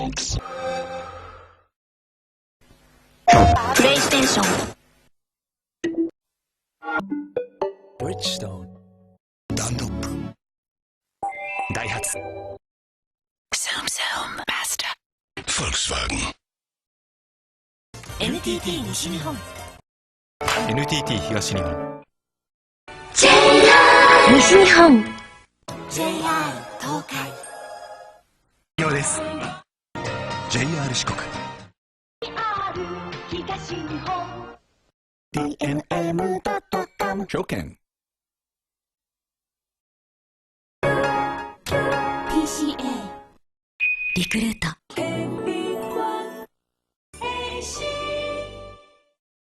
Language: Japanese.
プレイステーション。ブリッジストーン。ダンロップ。ダイハツ。マスタフォルクスワーゲン。NTT 西日本。NTT 東日本。JR 西日本。JR 東海。以上です。JR 四国。東日本。DNM.com 証券。TCA リクルート。